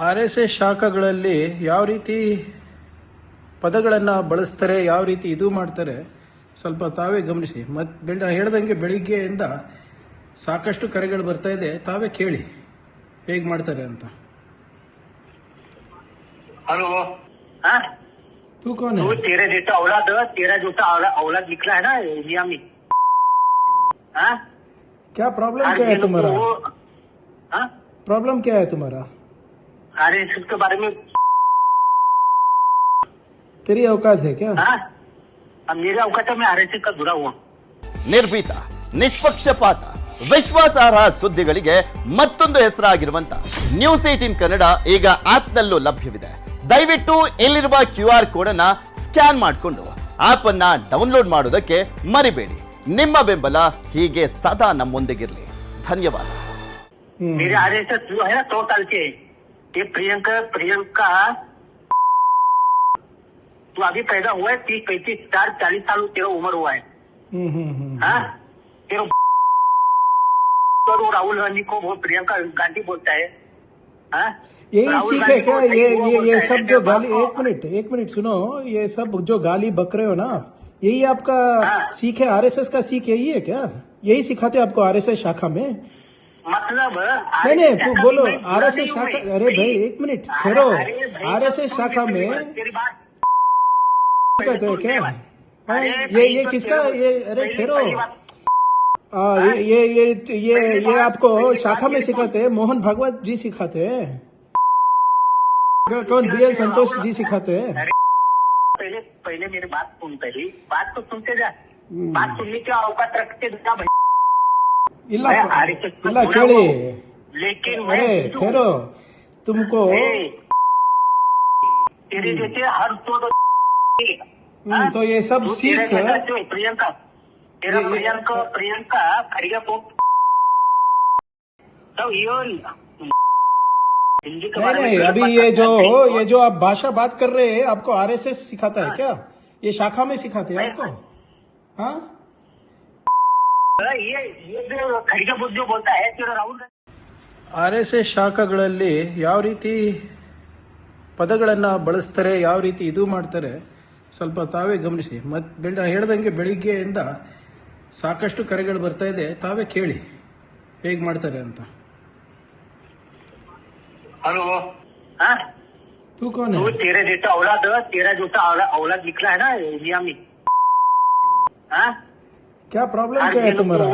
RSS ಶಾಖೆಗಳಲ್ಲಿ ಯಾವ ರೀತಿ ಪದಗಳನ್ನು ಬಳಸ್ತಾರೆ, ಯಾವ ರೀತಿ ಇದು ಮಾಡ್ತಾರೆ ಸ್ವಲ್ಪ ತಾವೇ ಗಮನಿಸಿ. ಮತ್ತು ಹೇಳ್ದಂಗೆ ಬೆಳಿಗ್ಗೆಯಿಂದ ಸಾಕಷ್ಟು ಕರೆಗಳು ಬರ್ತಾ ಇದೆ, ತಾವೇ ಕೇಳಿ ಹೇಗೆ ಮಾಡ್ತಾರೆ ಅಂತ. हेलो हाँ तू कौन है? तू तेरा जूता औलाद निकला है ना इंडिया में. हाँ क्या प्रॉब्लम क्या है तुम्हारा? हाँ प्रॉब्लम क्या है तुम्हारा? अरे इसके बारे में तेरी औकात है क्या? हाँ मेरा औकात है, मैं RSS का जुड़ा हुआ. ನಿರ್ಭೀತ, ನಿಷ್ಪಕ್ಷಪಾತ, ವಿಶ್ವಾಸಾರ್ಹ ಸುದ್ದಿಗಳಿಗೆ ಮತ್ತೊಂದು ಹೆಸರಾಗಿರುವಂತ ನ್ಯೂಸ್ 18 ಕನ್ನಡ ಈಗ ಆಪ್ನಲ್ಲೂ ಲಭ್ಯವಿದೆ. ದಯವಿಟ್ಟು ಇಲ್ಲಿರುವ QR ಕೋಡ್ ಅನ್ನ ಸ್ಕ್ಯಾನ್ ಮಾಡಿಕೊಂಡು ಆಪ್ ಅನ್ನ ಡೌನ್ಲೋಡ್ ಮಾಡೋದಕ್ಕೆ ಮರಿಬೇಡಿ. ನಿಮ್ಮ ಬೆಂಬಲ ಹೀಗೆ ಸದಾ ನಮ್ಮೊಂದಿಗಿರಲಿ. ಧನ್ಯವಾದ. मेरे RSS जो है 100 साल के. ये प्रियंका तू अभी पैदा हुआ है 30, 35, 40 साल तेरा उम्र हुआ है. हाँ तेरा राहुल गांधी को वो प्रियंका गांधी बोलता है. हाँ यही सीख है क्या? ये सब जो गाली, एक मिनट सुनो, ये सब जो गाली बक रहे हो ना, यही आपका सीख है? RSS का सीख यही है क्या? यही सिखाते आपको RSS शाखा में? मतलब नहीं बोलो RSS शाखा. अरे भाई एक मिनट ठहरो. RSS शाखा में कहते हैं क्या? ये किसका? ये अरे ठहरो. ये आपको शाखा में सिखाते हैं? मोहन भागवत जी सिखाते हैं? कौन? BL संतोष जी सिखाते हैं? पहले मेरी बात सुन. पहले बात तो सुनते जा. बात सुनने की औकात रखते जा भाई. ಇಲ್ಲ ಕೇಳಿ. लेकिन अरे ठहरो. तुमको तेरे जैसे हर तो ये सब सीख प्रियंका खड़िया को तो नहीं अभी ये जो आप भाषा बात कर रहे हैं, आपको RSS सिखाता है क्या? ये शाखा में सिखाते हैं आपको? हाँ ये खड़िया बुद्ध जो बोलता है तेरा राहुल. RSS ಶಾಖೆಗಳಲ್ಲಿ ಯಾವ ರೀತಿ ಪದಗಳನ್ನು ಬಳಸ್ತಾರೆ, ಯಾವ ರೀತಿ ಇದು ಮಾಡ್ತಾರೆ ಸ್ವಲ್ಪ ತಾವೇ ಗಮನಿಸಿ. ಮತ್ತು ಹೇಳ್ದಂಗೆ ಬೆಳಿಗ್ಗೆಯಿಂದ ಸಾಕಷ್ಟು ಕರೆಗಳು ಬರ್ತಾ ಇದೆ, ತಾವೇ ಕೇಳಿ ಹೇಗೆ ಮಾಡ್ತಾರೆ ಅಂತ. हेलो हाँ तू कौन है? तू तेरा जूता औलाद निकला है ना इंडिया में. हाँ क्या प्रॉब्लम क्या है तुम्हारा?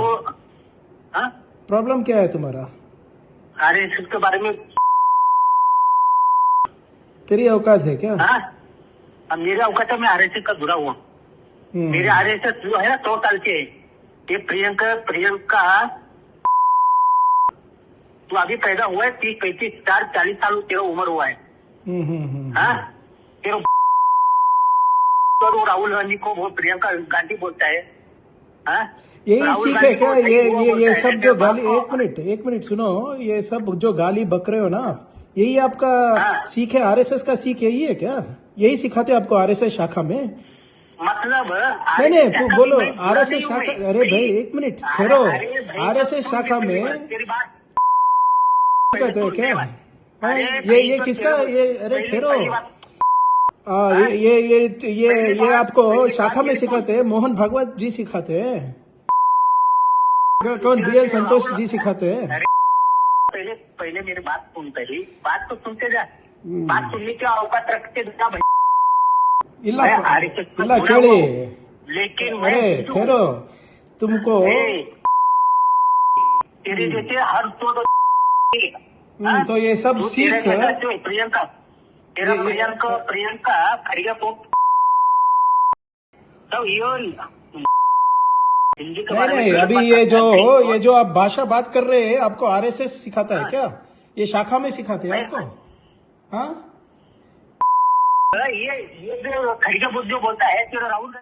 हाँ प्रॉब्लम क्या है तुम्हारा? अरे इसके बारे में तेरी औकात है क्या? हाँ मेरा औकात है, मैं RSS का जुड़ा हुआ. मेरे RSS जो है 100 साल के. ये प्रियंका तू अभी पैदा हुआ है 30, 35, 40 साल तेरा उम्र हुआ है. हाँ तेरा राहुल गांधी को वो प्रियंका गांधी बोलता है. हाँ यही सीख है क्या? ये सब जो गाली, एक मिनट सुनो, ये सब जो गाली बक रहे हो ना, यही आपका सीख है? RSS का सीख यही है क्या? यही सिखाते आपको RSS शाखा में? मतलब नहीं बोलो RSS शाखा. अरे भाई एक मिनट ठहरो. RSS शाखा में कहते हैं क्या? ये किसका? ये अरे ठहरो. ये आपको शाखा में सिखाते हैं? मोहन भागवत जी सिखाते हैं? कौन? BL संतोष जी सिखाते हैं? पहले मेरी बात सुन. पहले बात तो सुनते जा. बात सुनने की औकात रखते जा भाई. ಇಲ್ಲ ಕೇಳಿ. लेकिन अरे ठहरो. तुमको तेरे जैसे हर तो ये सब सीख प्रियंका खड़िया को तो नहीं अभी ये जो आप भाषा बात कर रहे हैं, आपको RSS सिखाता है क्या? ये शाखा में सिखाते हैं आपको? हाँ ये खड़िया बुद्ध जो बोलता है तेरा राहुल.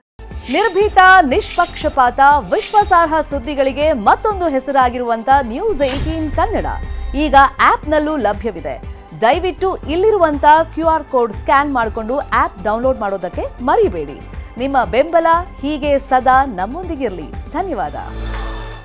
ನಿರ್ಭೀತ, ನಿಷ್ಪಕ್ಷಪಾತ, ವಿಶ್ವಾಸಾರ್ಹ ಸುದ್ದಿಗಳಿಗೆ ಮತ್ತೊಂದು ಹೆಸರಾಗಿರುವಂತ ನ್ಯೂಸ್ 18 ಕನ್ನಡ ಈಗ ಆಪ್ನಲ್ಲೂ ಲಭ್ಯವಿದೆ. ದಯವಿಟ್ಟು ಇಲ್ಲಿರುವಂತ QR ಕೋಡ್ ಸ್ಕ್ಯಾನ್ ಮಾಡಿಕೊಂಡು ಆಪ್ ಡೌನ್ಲೋಡ್ ಮಾಡೋದಕ್ಕೆ ಮರಿಬೇಡಿ. ನಿಮ್ಮ ಬೆಂಬಲ ಹೀಗೆ ಸದಾ ನಮ್ಮೊಂದಿಗಿರಲಿ. ಧನ್ಯವಾದ.